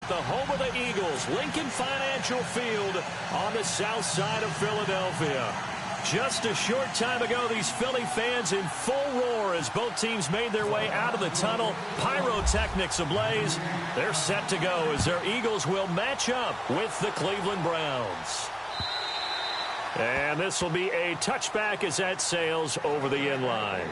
the home of the Eagles, Lincoln Financial Field on the south side of Philadelphia. Just a short time ago, these Philly fans in full roar as both teams made their way out of the tunnel. Pyrotechnics ablaze. They're set to go as their Eagles will match up with the Cleveland Browns. And this will be a touchback as that sails over the end line.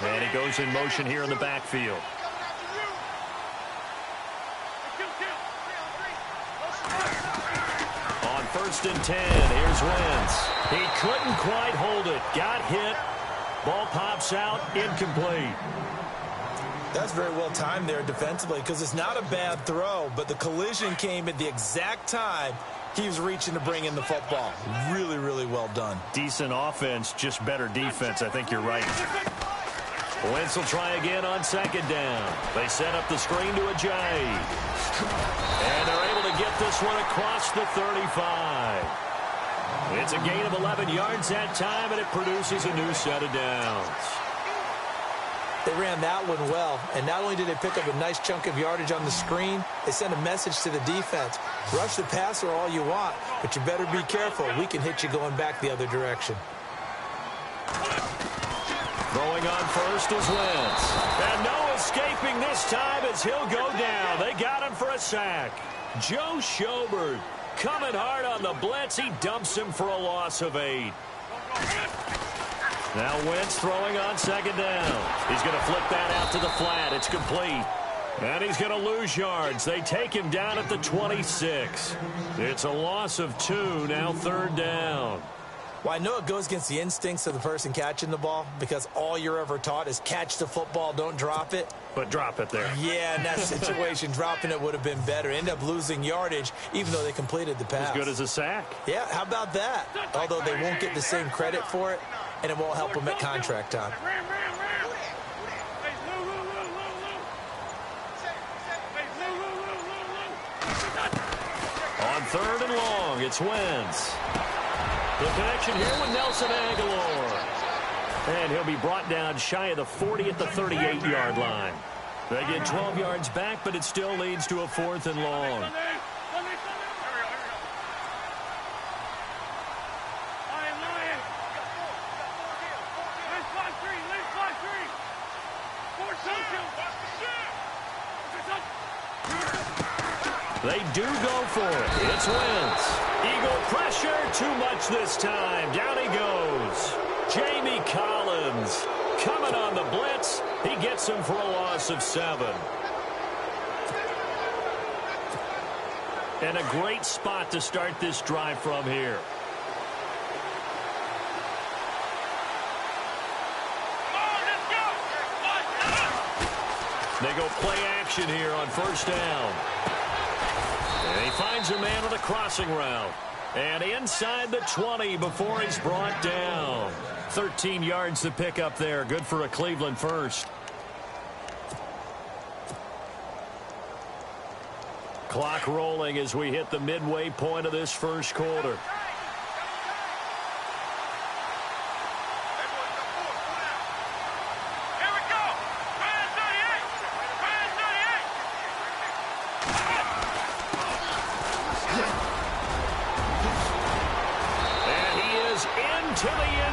And he goes in motion here in the backfield. On 1st and 10, here's Wentz. He couldn't quite hold it. Got hit. Ball pops out, incomplete. That's very well timed there defensively because it's not a bad throw, but the collision came at the exact time he was reaching to bring in the football. Really, really well done. Decent offense, just better defense. I think you're right. Wentz will try again on 2nd down. They set up the screen to Ajayi. And they're able to get this one across the 35. It's a gain of 11 yards that time, and it produces a new set of downs. They ran that one well, and not only did they pick up a nice chunk of yardage on the screen, they sent a message to the defense. Rush the passer all you want, but you better be careful. We can hit you going back the other direction. Throwing on first is Wentz. And no escaping this time as he'll go down. They got him for a sack. Joe Schobert coming hard on the blitz. He dumps him for a loss of 8. Now Wentz throwing on 2nd down. He's going to flip that out to the flat. It's complete. And he's going to lose yards. They take him down at the 26. It's a loss of 2, now 3rd down. Well, I know it goes against the instincts of the person catching the ball because all you're ever taught is catch the football, don't drop it. But drop it there. Yeah, in that situation, dropping it would have been better. End up losing yardage, even though they completed the pass. As good as a sack. Yeah, how about that? Although they won't get the same credit for it, and it won't help them at contract time. On 3rd and long, it's Wentz. The connection here with Nelson Aguilar. And he'll be brought down shy of the 40 at the 38-yard line. They get 12 yards back, but it still leads to a 4th and long. They do go for it. It's Wentz. Eagle pressure, too much this time. Down he goes. Jamie Collins coming on the blitz. He gets him for a loss of 7. And a great spot to start this drive from here. They go play action here on 1st down. And he finds a man on the crossing route. And inside the 20 before he's brought down. 13 yards to pick up there. Good for a Cleveland first. Clock rolling as we hit the midway point of this first quarter.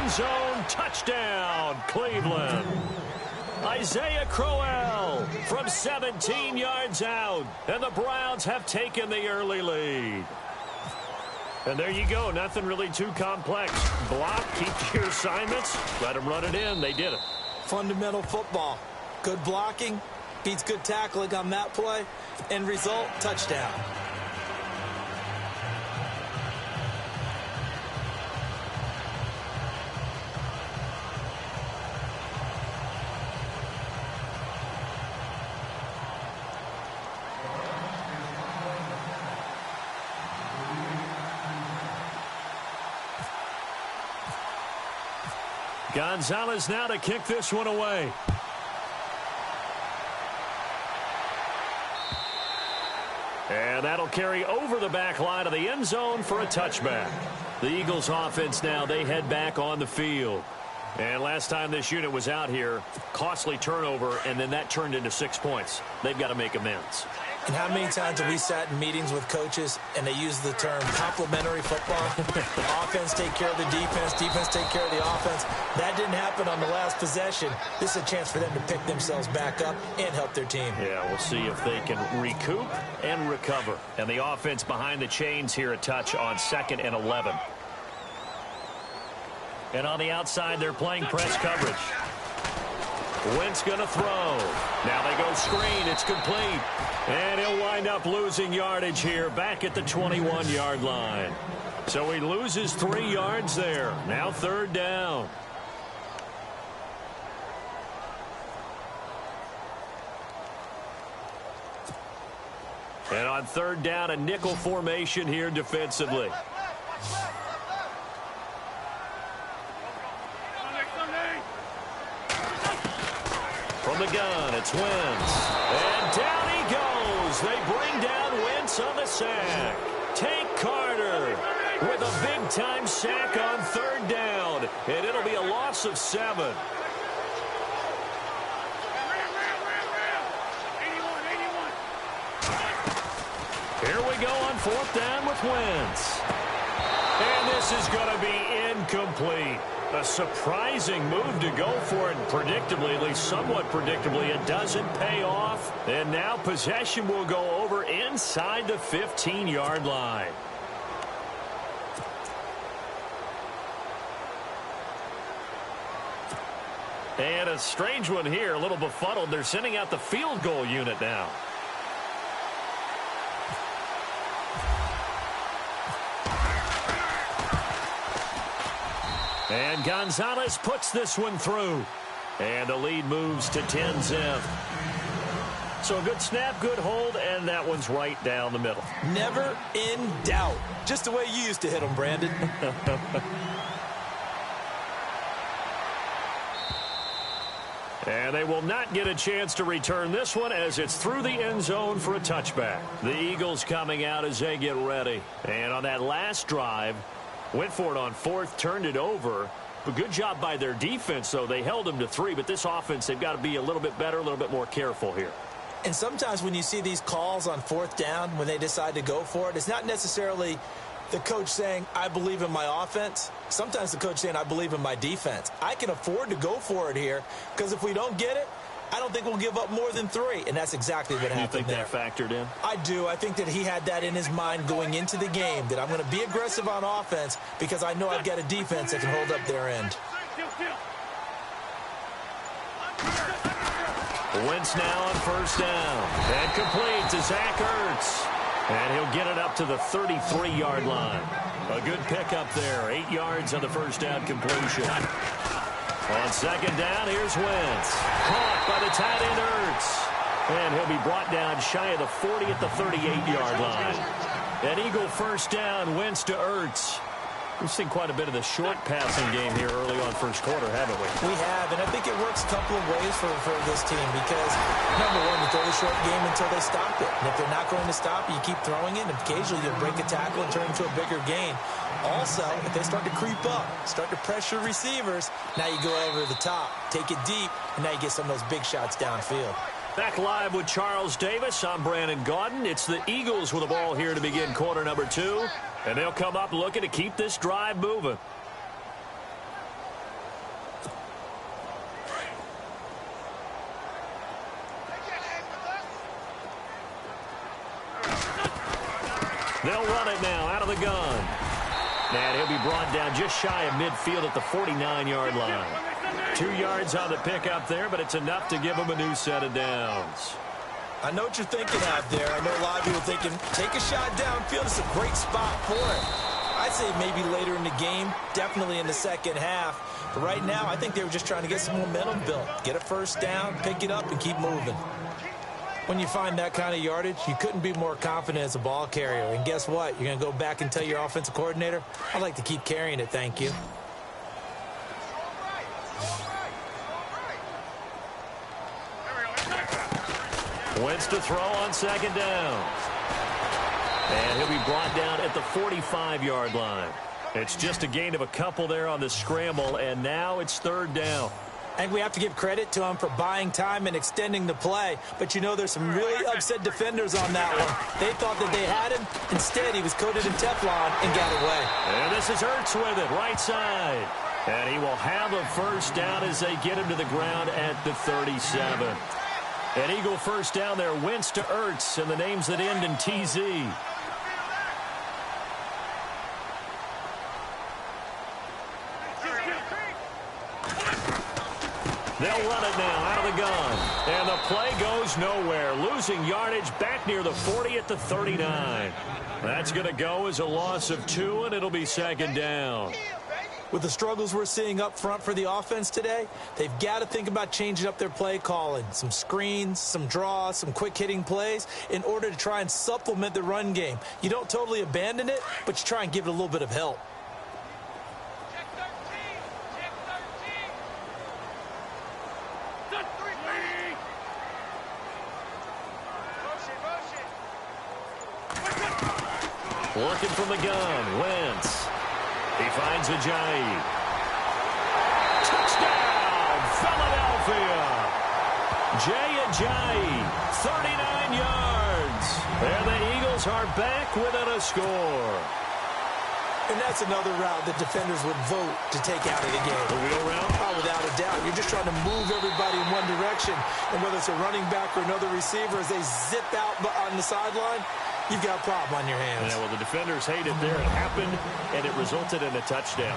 Zone touchdown, Cleveland. Isaiah Crowell from 17 yards out, and the Browns have taken the early lead. And there you go, nothing really too complex. Block, keep your assignments, let them run it in. They did it. Fundamental football. Good blocking, beats good tackling on that play. End result, touchdown. Gonzalez now to kick this one away. And that'll carry over the back line of the end zone for a touchback. The Eagles offense now, they head back on the field. And last time this unit was out here, costly turnover, and then that turned into 6 points. They've got to make amends. And how many times have we sat in meetings with coaches and they use the term complementary football? Offense take care of the defense, defense take care of the offense. That didn't happen on the last possession. This is a chance for them to pick themselves back up and help their team. Yeah, we'll see if they can recoup and recover. And the offense behind the chains here, a touch on 2nd and 11. And on the outside, they're playing press coverage. Wentz going to throw. Now they go screen. It's complete. And he'll wind up losing yardage here back at the 21-yard line. So he loses 3 yards there. Now 3rd down. And on 3rd down, a nickel formation here defensively. From the gun, it's Wentz. And down he goes. They bring down Wentz on the sack. Tank Carter with a big-time sack on 3rd down. And it'll be a loss of 7. Here we go on 4th down with Wentz. And this is going to be incomplete. A surprising move to go for it, and predictably, at least somewhat predictably, it doesn't pay off. And now possession will go over inside the 15-yard line. And a strange one here, a little befuddled. They're sending out the field goal unit now. And Gonzalez puts this one through. And the lead moves to 10-zip. So a good snap, good hold, and that one's right down the middle. Never in doubt. Just the way you used to hit them, Brandon. And they will not get a chance to return this one as it's through the end zone for a touchback. The Eagles coming out as they get ready. And on that last drive, went for it on 4th, turned it over. But good job by their defense, though. They held them to 3, but this offense, they've got to be a little bit better, a little bit more careful here. And sometimes when you see these calls on 4th down, when they decide to go for it, it's not necessarily the coach saying, I believe in my offense. Sometimes the coach saying, I believe in my defense. I can afford to go for it here because if we don't get it, I don't think we'll give up more than 3, and that's exactly what happened there. You think that factored in? I do. I think that he had that in his mind going into the game, that I'm going to be aggressive on offense because I know I've got a defense that can hold up their end. Wentz now on 1st down. And complete to Zach Ertz. And he'll get it up to the 33-yard line. A good pickup there. 8 yards on the 1st down completion. On 2nd down, here's Wentz. Caught by the tight end Ertz. And he'll be brought down shy of the 40 at the 38-yard line. An Eagle 1st down, Wentz to Ertz. We've seen quite a bit of the short passing game here early on 1st quarter, haven't we? We have, and I think it works a couple of ways for this team because, number one, you throw the short game until they stop it. And if they're not going to stop it, you keep throwing it, and occasionally you'll break a tackle and turn it into a bigger gain. Also, if they start to creep up, start to pressure receivers, now you go over the top, take it deep, and now you get some of those big shots downfield. Back live with Charles Davis. I'm Brandon Gaudin. It's the Eagles with the ball here to begin quarter number 2. And they'll come up looking to keep this drive moving. They'll run it now out of the gun. And he'll be brought down just shy of midfield at the 49-yard line. 2 yards on the pickup there, but it's enough to give him a new set of downs. I know what you're thinking out there. I know a lot of people thinking, take a shot downfield. It's a great spot for it. I'd say maybe later in the game, definitely in the second half. But right now, I think they were just trying to get some momentum built. Get a 1st down, pick it up, and keep moving. When you find that kind of yardage, you couldn't be more confident as a ball carrier. And guess what? You're going to go back and tell your offensive coordinator, I'd like to keep carrying it, thank you. Wentz to throw on 2nd down. And he'll be brought down at the 45-yard line. It's just a gain of a couple there on the scramble, and now it's third down. I think we have to give credit to him for buying time and extending the play. But, you know, there's some really upset defenders on that one. They thought that they had him. Instead, he was coated in Teflon and got away. And this is Ertz with it, right side. And he will have a first down as they get him to the ground at the 37. An Eagle first down there. Wentz to Ertz, and the names that end in TZ. They'll run it now out of the gun. And the play goes nowhere. Losing yardage back near the 40 at the 39. That's going to go as a loss of 2, and it'll be second down. With the struggles we're seeing up front for the offense today, they've got to think about changing up their play calling. Some screens, some draws, some quick-hitting plays in order to try and supplement the run game. You don't totally abandon it, but you try and give it a little bit of help. Working from the gun, Wentz. He finds Ajayi. Touchdown, Philadelphia. Jay Ajayi, 39 yards. And the Eagles are back within a score. And that's another route that defenders would vote to take out of the game. The wheel route? Oh, without a doubt. You're just trying to move everybody in one direction. And whether it's a running back or another receiver, as they zip out on the sideline, you've got a problem on your hands. Yeah, well, the defenders hate it there. It happened, and it resulted in a touchdown.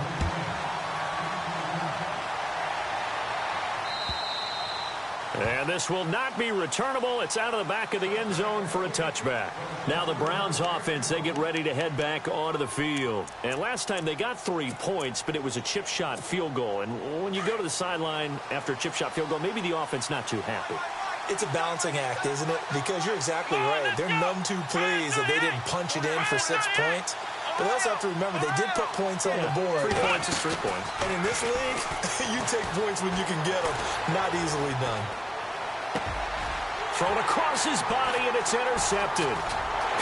And this will not be returnable. It's out of the back of the end zone for a touchback. Now the Browns offense, they get ready to head back onto the field. And last time they got 3 points, but it was a chip shot field goal. And when you go to the sideline after a chip shot field goal, maybe the offense not too happy. It's a balancing act, isn't it? Because you're exactly right. They're numb to pleased that they didn't punch it in for 6 points. But they also have to remember they did put points on the board. 3 points is 3 points. And in this league, you take points when you can get them. Not easily done. Thrown across his body, and it's intercepted.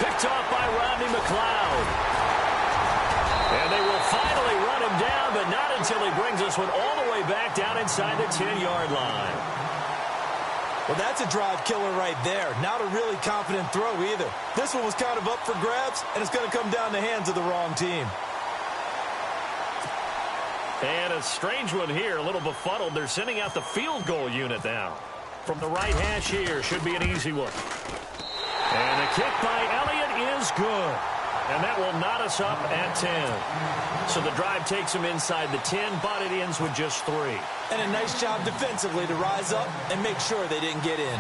Picked off by Rodney McLeod. And they will finally run him down, but not until he brings this one all the way back down inside the 10-yard line. Well, that's a drive killer right there. Not a really confident throw either. This one was kind of up for grabs, and it's going to come down the hands of the wrong team. And a strange one here, a little befuddled. They're sending out the field goal unit now. From the right hash here, should be an easy one. And the kick by Elliott is good. And that will knot us up at 10. So the drive takes them inside the 10, but it ends with just 3. And a nice job defensively to rise up and make sure they didn't get in.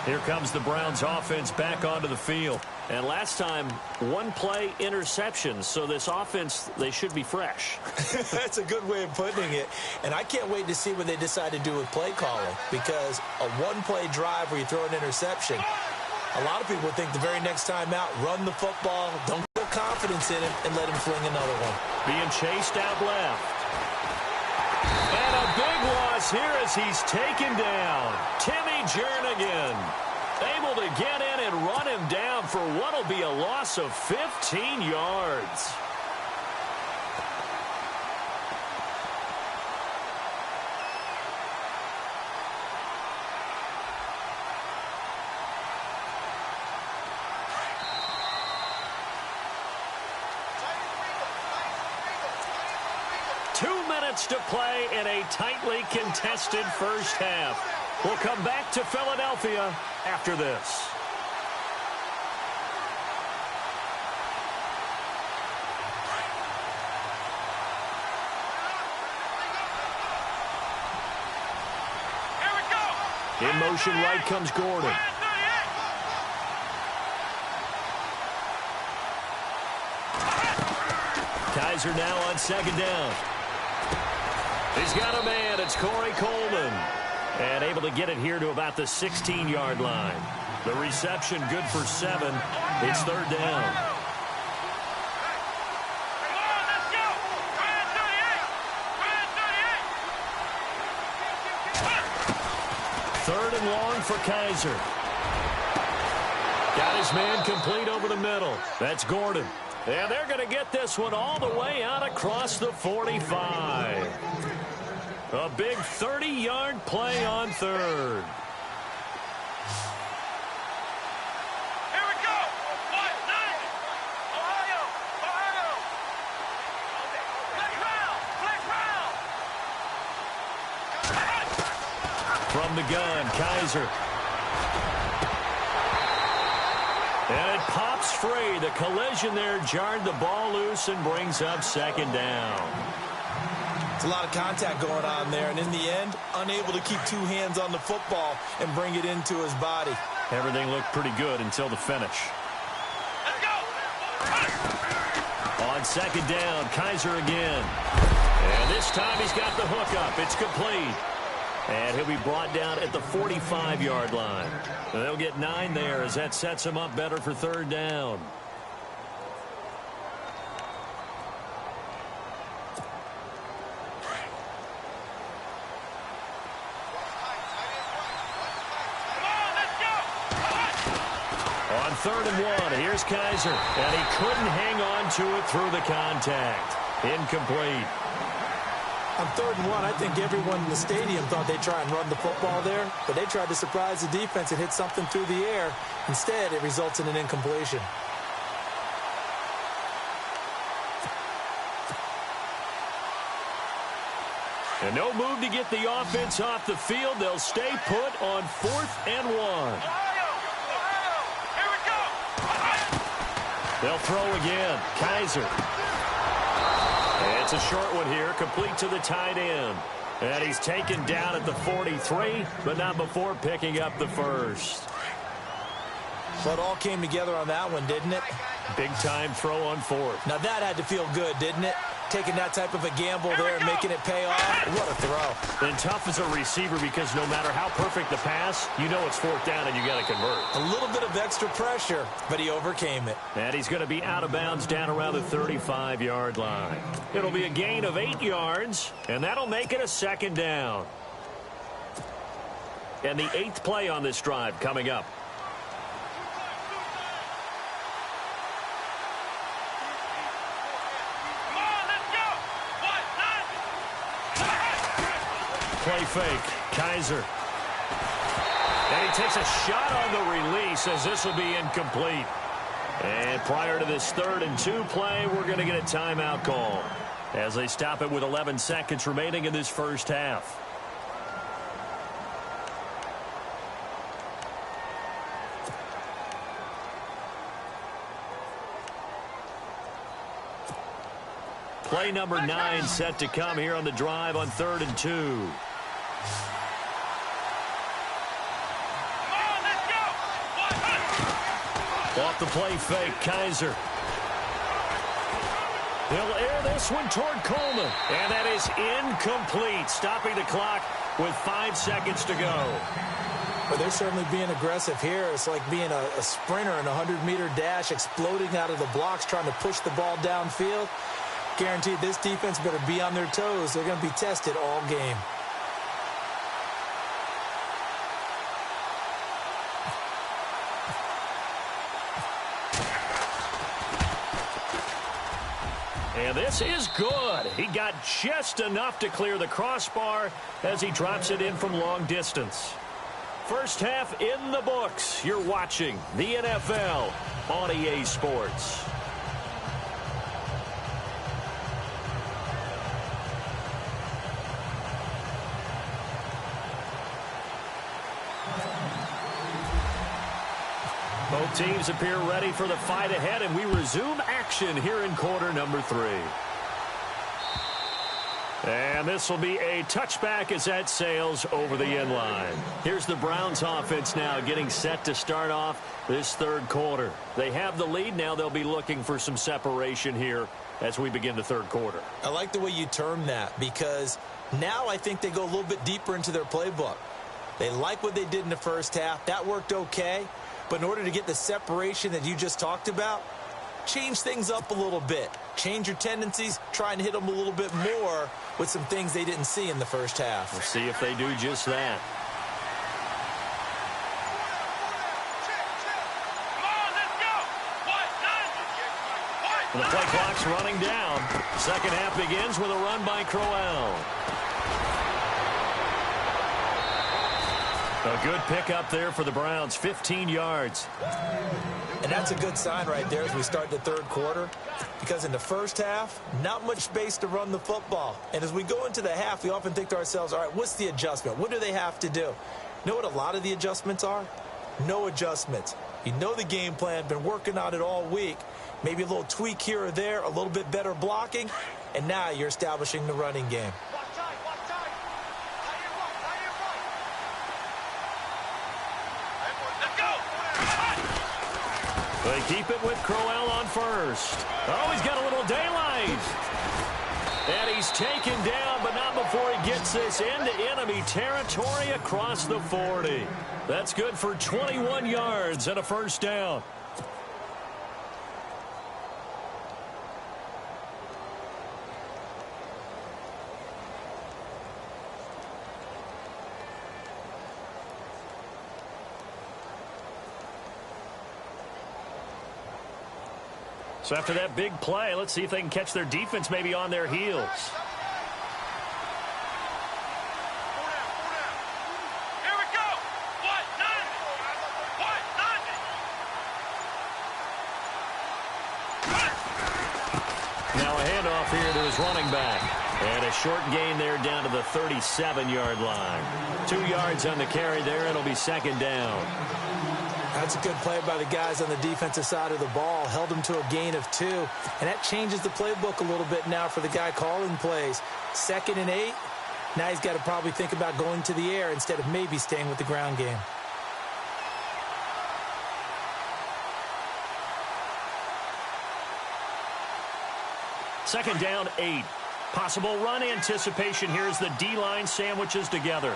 Here comes the Browns offense back onto the field. And last time, 1 play interception. So this offense, they should be fresh. That's a good way of putting it. And I can't wait to see what they decide to do with play calling. Because a 1-play drive where you throw an interception, a lot of people think the very next time out, run the football, don't feel confidence in him, and let him fling another one. Being chased out left. And a big loss here as he's taken down. Timmy Jernigan able to get in and run him down for what will be a loss of 15 yards. To play in a tightly contested first half. We'll come back to Philadelphia after this. Here we go. In motion right comes Gordon. Kaiser now on second down. He's got a man. It's Corey Coleman. And able to get it here to about the 16-yard line. The reception good for 7. It's third down. and long for Kaiser. Got his man complete over the middle. That's Gordon. And they're going to get this one all the way out across the 45. A big 30-yard play on third. Here we go. 1-9. Ohio. Black round. From the gun, Kaiser. And it pops free. The collision there jarred the ball loose and brings up second down. It's a lot of contact going on there, and in the end, unable to keep two hands on the football and bring it into his body. Everything looked pretty good until the finish. Let's go. On second down, Kaiser again. And this time he's got the hook up. It's complete. And he'll be brought down at the 45-yard line. And they'll get 9 there as that sets him up better for third down. On 3rd and 1, here's Kaiser. And he couldn't hang on to it through the contact. Incomplete. On 3rd and 1, I think everyone in the stadium thought they'd try and run the football there, but they tried to surprise the defense and hit something through the air. Instead, it results in an incompletion. And no move to get the offense off the field. They'll stay put on 4th and 1. Here we go. They'll throw again. Kaiser. It's a short one here, complete to the tight end. And he's taken down at the 43, but not before picking up the first. But all came together on that one, didn't it? Big-time throw on 4th. Now that had to feel good, didn't it? Taking that type of a gamble there and making it pay off. What a throw. And tough as a receiver because no matter how perfect the pass, you know it's 4th down and you got to convert. A little bit of extra pressure, but he overcame it. And he's going to be out of bounds down around the 35-yard line. It'll be a gain of 8 yards, and that'll make it a second down. And the 8th play on this drive coming up. Play fake. Kaiser. And he takes a shot on the release as this will be incomplete. And prior to this 3rd and 2 play, we're going to get a timeout call as they stop it with 11 seconds remaining in this first half. Play number 9 set to come here on the drive on 3rd and 2. Off the play fake, Kaiser. He'll air this one toward Coleman. And that is incomplete, stopping the clock with 5 seconds to go. Well, they're certainly being aggressive here. It's like being a sprinter in a 100-meter dash, exploding out of the blocks, trying to push the ball downfield. Guaranteed this defense better be on their toes. They're going to be tested all game. And this is good. He got just enough to clear the crossbar as he drops it in from long distance. First half in the books. You're watching the NFL on EA Sports. Both teams appear ready for the fight ahead, and we resume action here in quarter number 3. And this will be a touchback as that sails over the end line. Here's the Browns offense now getting set to start off this 3rd quarter. They have the lead. Now they'll be looking for some separation here as we begin the 3rd quarter. I like the way you term that because now I think they go a little bit deeper into their playbook. They like what they did in the first half. That worked okay. But in order to get the separation that you just talked about, change things up a little bit. Change your tendencies. Try and hit them a little bit more with some things they didn't see in the first half. We'll see if they do just that. The play clock's running down. Second half begins with a run by Crowell. A good pickup there for the Browns, 15 yards. And that's a good sign right there as we start the third quarter, because in the first half, not much space to run the football. And as we go into the half, we often think to ourselves, all right, what's the adjustment? What do they have to do? You know what a lot of the adjustments are? No adjustments. You know the game plan, been working on it all week. Maybe a little tweak here or there, a little bit better blocking, and now you're establishing the running game. They keep it with Crowell on first. Oh, he's got a little daylight. And he's taken down, but not before he gets this into enemy territory across the 40. That's good for 21 yards and a first down. So after that big play, let's see if they can catch their defense maybe on their heels. Here we go. What? Now a handoff here to his running back. And a short gain there down to the 37-yard line. 2 yards on the carry there. It'll be second down. That's a good play by the guys on the defensive side of the ball. Held them to a gain of 2. And that changes the playbook a little bit now for the guy calling plays. 2nd and 8. Now he's got to probably think about going to the air instead of maybe staying with the ground game. Second down, 8. Possible run anticipation here as the D-line sandwiches together.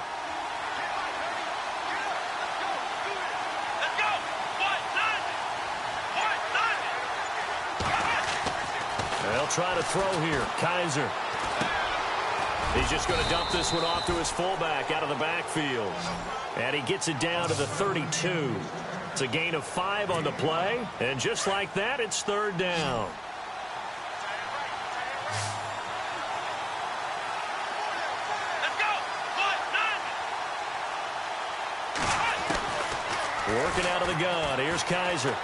They'll try to throw here. Kaiser. He's just going to dump this one off to his fullback out of the backfield. And he gets it down to the 32. It's a gain of 5 on the play. And just like that, it's third down. Working out of the gun. Here's Kaiser.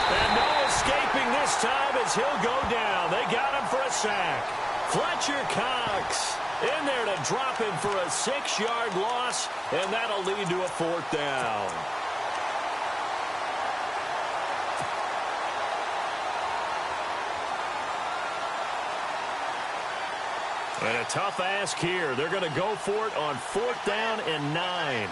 And no escaping this time as he'll go down. They got him for a sack. Fletcher Cox in there to drop him for a 6-yard loss, and that'll lead to a fourth down. And a tough ask here. They're going to go for it on 4th down and 9.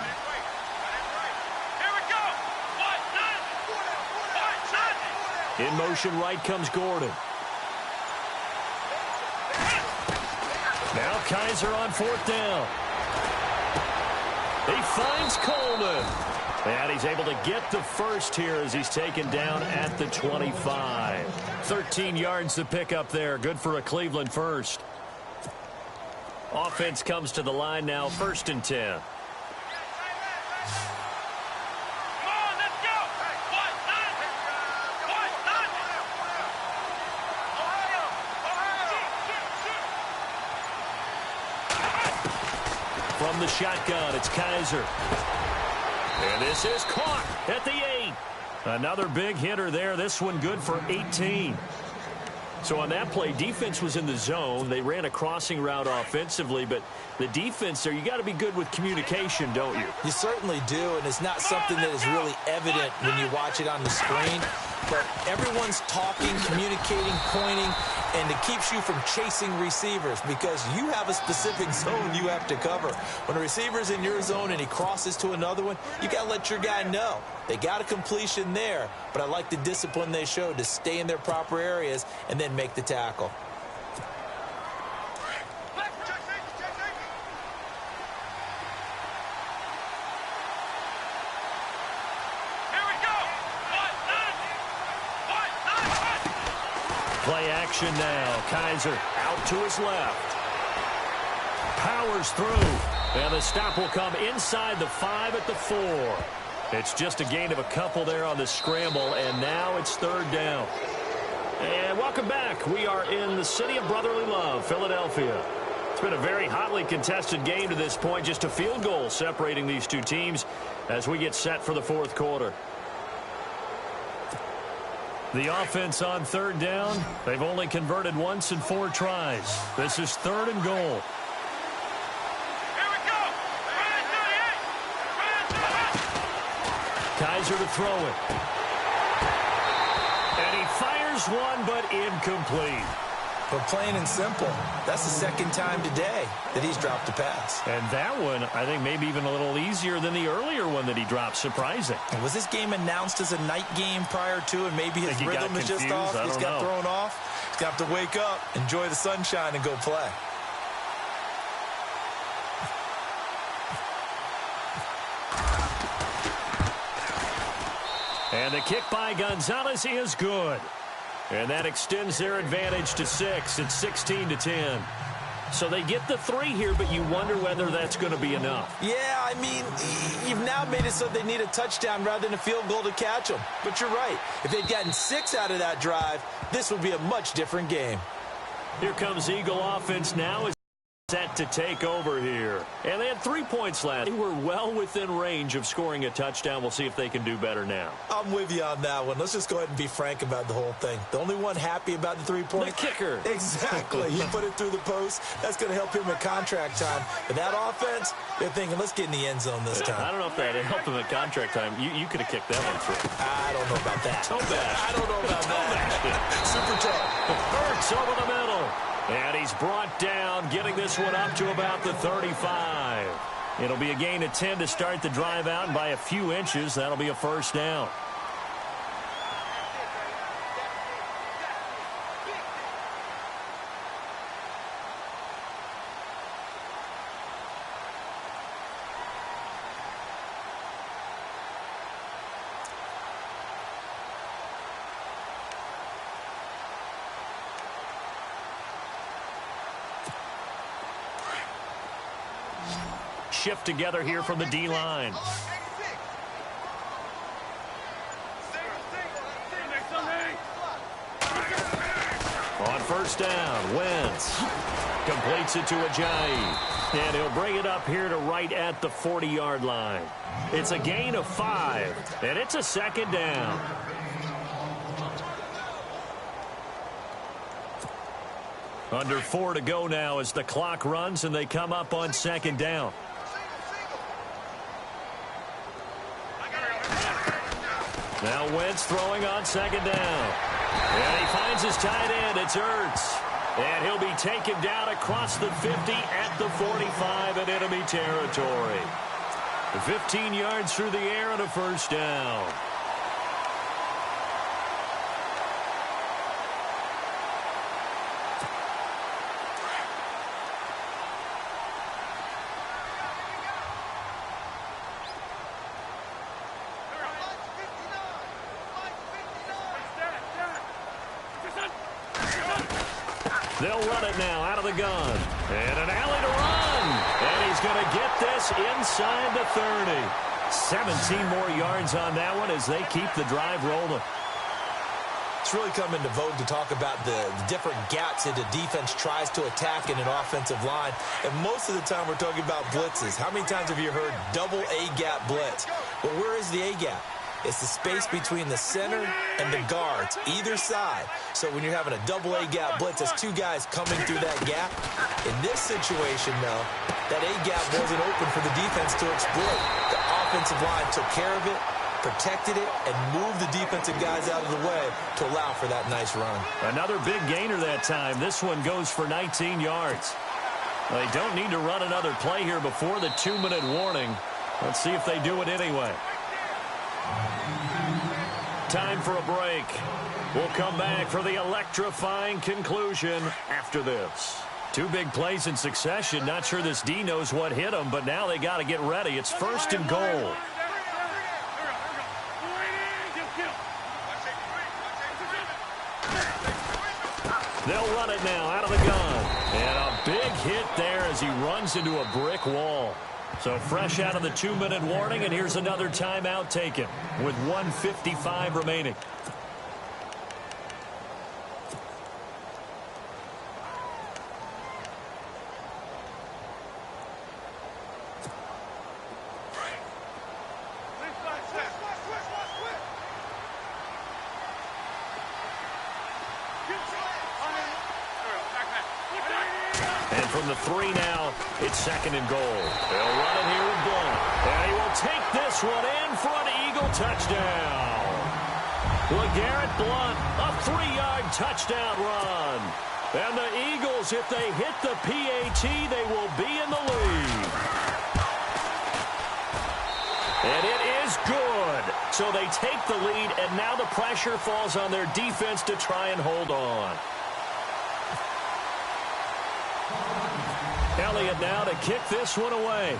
In motion right comes Gordon. Now Kaiser on 4th down. He finds Coleman. And he's able to get the first here as he's taken down at the 25. 13 yards to pick up there. Good for a Cleveland first. Offense comes to the line now, 1st and 10. From the shotgun, it's Kaiser. And this is caught at the 8. Another big hitter there. This one good for 18. So on that play, defense was in the zone. They ran a crossing route offensively, but the defense there, you got to be good with communication, don't you? You certainly do, and it's not something that is really evident when you watch it on the screen. But everyone's talking, communicating, pointing, and it keeps you from chasing receivers because you have a specific zone you have to cover. When a receiver's in your zone and he crosses to another one, you got to let your guy know. They got a completion there, but I like the discipline they showed to stay in their proper areas and then make the tackle. Play action now. Kaiser out to his left. Powers through. And the stop will come inside the 5 at the 4. It's just a gain of a couple there on the scramble, and now it's third down. And welcome back. We are in the city of brotherly love, Philadelphia. It's been a very hotly contested game to this point. Just a field goal separating these two teams as we get set for the fourth quarter. The offense on third down. They've only converted once in 4 tries. This is third and goal. Kaiser to throw it. And he fires one, but incomplete. But plain and simple, that's the second time today that he's dropped a pass. And that one, I think, maybe even a little easier than the earlier one that he dropped. Surprising. And was this game announced as a night game prior to, and maybe his rhythm is just off? He's got thrown off. He's got to wake up, enjoy the sunshine, and go play. And the kick by Gonzalez is good. And that extends their advantage to 6. It's 16-10. So they get the 3 here, but you wonder whether that's going to be enough. Yeah, I mean, you've now made it so they need a touchdown rather than a field goal to catch them. But you're right. If they'd gotten 6 out of that drive, this would be a much different game. Here comes Eagle offense now. Set to take over here. And they had 3 points last. They were well within range of scoring a touchdown. We'll see if they can do better now. I'm with you on that one. Let's just go ahead and be frank about the whole thing. The only one happy about the 3 points? The kicker. Exactly. He put it through the post. That's going to help him at contract time. But that offense, they're thinking, let's get in the end zone this time. I don't know if that helped him at contract time. You could have kicked that one through. I don't know about that. Toe bash. I don't know about that. Super tough. Hurts over the middle. And he's brought down, getting this one up to about the 35. It'll be a gain of 10 to start the drive out, and by a few inches, that'll be a first down. Shift together here from the D-line. On first down, Wentz completes it to Ajayi. And he'll bring it up here to right at the 40-yard line. It's a gain of 5, and it's a second down. Under 4 to go now as the clock runs and they come up on second down. Now Wentz throwing on second down. And he finds his tight end. It's Ertz. And he'll be taken down across the 50 at the 45 in enemy territory. 15 yards through the air and a first down. They'll run it now out of the gun. And an alley to run. And he's going to get this inside the 30. 17 more yards on that one as they keep the drive rolling. It's really come into vogue to talk about the different gaps that the defense tries to attack in an offensive line. And most of the time we're talking about blitzes. How many times have you heard double A-gap blitz? Well, where is the A-gap? It's the space between the center and the guards, either side. So when you're having a double A-gap blitz, that's 2 guys coming through that gap. In this situation, though, that A-gap wasn't open for the defense to exploit. The offensive line took care of it, protected it, and moved the defensive guys out of the way to allow for that nice run. Another big gainer that time. This one goes for 19 yards. They don't need to run another play here before the 2-minute warning. Let's see if they do it anyway. Time for a break. We'll come back for the electrifying conclusion after this. 2 big plays in succession. Not sure this D knows what hit them, but now they got to get ready. It's first and goal. They'll run it now out of the gun. And a big hit there as he runs into a brick wall. So fresh out of the 2-minute warning, and here's another timeout taken with 1:55 remaining. And from the 3 now, it's 2nd and goal. They'll run it here with Blunt. And he will take this one in for an Eagle touchdown. LeGarrette Blunt, a 3-yard touchdown run. And the Eagles, if they hit the PAT, they will be in the lead. And it is good. So they take the lead, and now the pressure falls on their defense to try and hold on. Elliott now to kick this one away.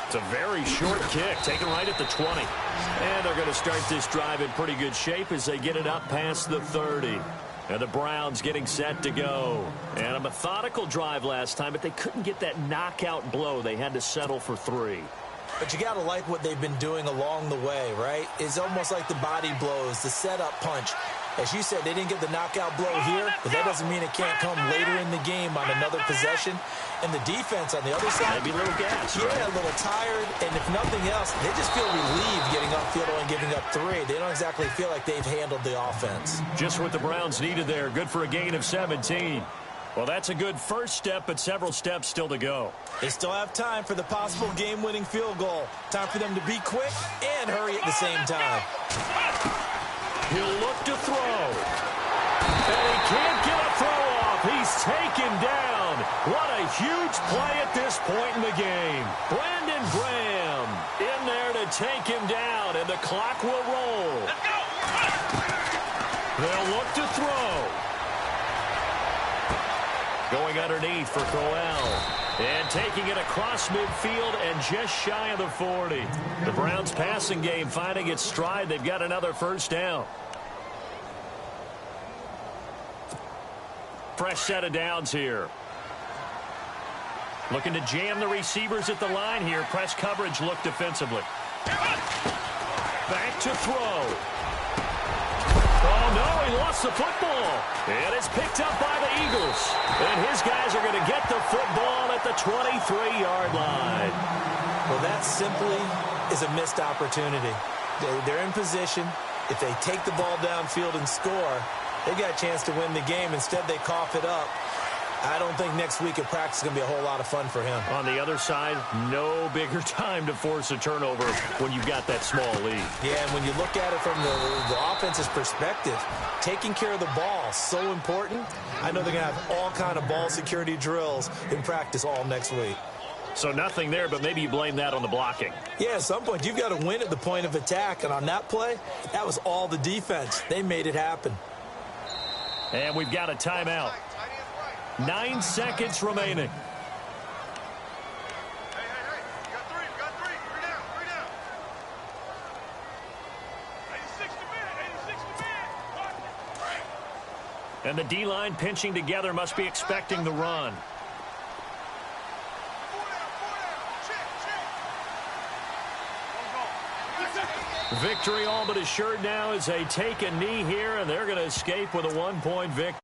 It's a very short kick, taken right at the 20. And they're going to start this drive in pretty good shape as they get it up past the 30. And the Browns getting set to go. And a methodical drive last time, but they couldn't get that knockout blow. They had to settle for 3. But you got to like what they've been doing along the way, right? It's almost like the body blows, the setup punch. As you said, they didn't get the knockout blow here, but that doesn't mean it can't come later in the game on another possession. And the defense on the other side, maybe a little gas, yeah, right? A little tired. And if nothing else, they just feel relieved getting upfield and giving up 3. They don't exactly feel like they've handled the offense. Just what the Browns needed there. Good for a gain of 17. Well, that's a good first step, but several steps still to go. They still have time for the possible game-winning field goal. Time for them to be quick and hurry at the same time. He'll look to throw. And he can't get a throw off. He's taken down. What a huge play at this point in the game. Brandon Graham in there to take him down, and the clock will roll. Let's go. They'll look to throw. Going underneath for Crowell. And taking it across midfield and just shy of the 40. The Browns passing game finding its stride. They've got another first down. Fresh set of downs here. Looking to jam the receivers at the line here. Press coverage look defensively. Back to throw. Oh, no, he lost the football. And it's picked up by the Eagles. And his guys are going to get the football at the 23-yard line. Well, that simply is a missed opportunity. They're in position. If they take the ball downfield and score, they got a chance to win the game. Instead, they cough it up. I don't think next week at practice is going to be a whole lot of fun for him. On the other side, no bigger time to force a turnover when you've got that small lead. Yeah, and when you look at it from the offense's perspective, taking care of the ball, so important. I know they're going to have all kind of ball security drills in practice all next week. So nothing there, but maybe you blame that on the blocking. Yeah, at some point, you've got to win at the point of attack. And on that play, that was all the defense. They made it happen. And we've got a timeout. 9 seconds remaining. Hey, you got 3, you got 3. 3 down, 3 down. 86 to man. And the D-line pinching together must be expecting the run. 4 down, check. Victory all but assured now as they take a knee here, and they're going to escape with a 1-point victory.